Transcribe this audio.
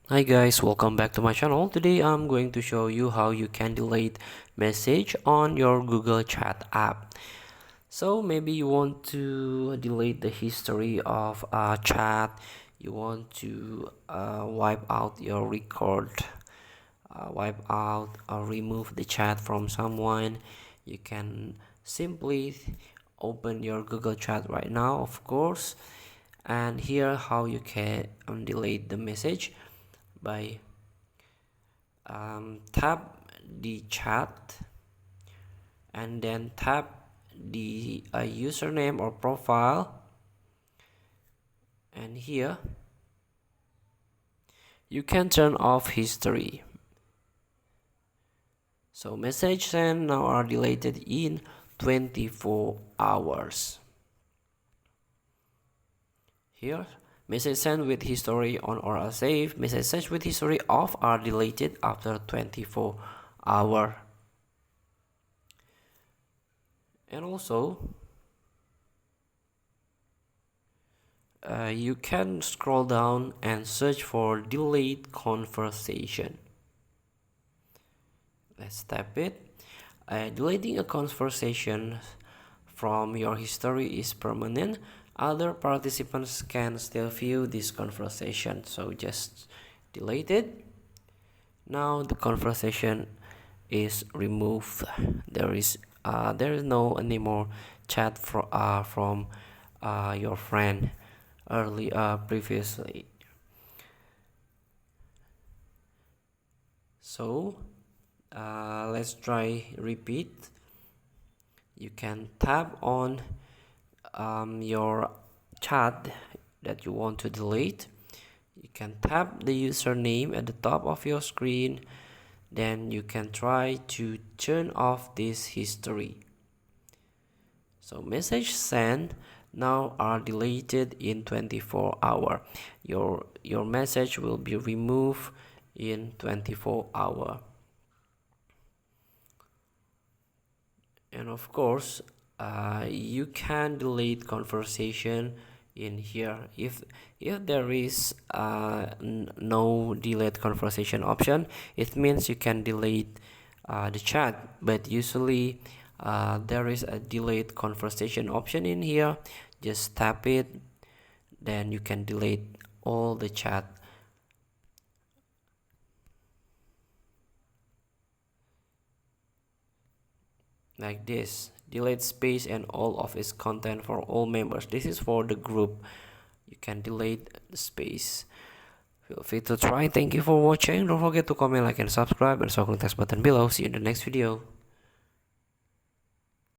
Hi guys, welcome back to my channel. Today I'm going to show you how you can delete message on your Google Chat app. So maybe you want to delete the history of a chat. You want to wipe out your record, wipe out or remove the chat from someone. You can simply open your Google Chat right now, of course, and here how you can delete the message by tap the chat and then tap the username or profile, and here you can turn off history. So message sent now are deleted in 24 hours. Here message sent with history on or are saved, message sent with history off are deleted after 24 hours. And also you can scroll down and search for delete conversation. Let's tap it. Deleting a conversation from your history is permanent. Other participants can still view this conversation, so just delete it. Now the conversation is removed. There is no anymore chat from your friend previously. So let's try repeat. You can tap on your chat that you want to delete. You can tap the username at the top of your screen. Then you can try to turn off this history. So message sent now are deleted in 24 hours. Your message will be removed in 24 hours. And of course you can delete conversation in here. If there is no delete conversation option, it means you can delete the chat, but usually there is a delete conversation option in here. Just tap it, then you can delete all the chat. Like this, delete space and all of its content for all members. This is for the group. You can delete the space. Feel free to try. Thank you for watching. Don't forget to comment, like, and subscribe, and so click the button below. See you in the next video.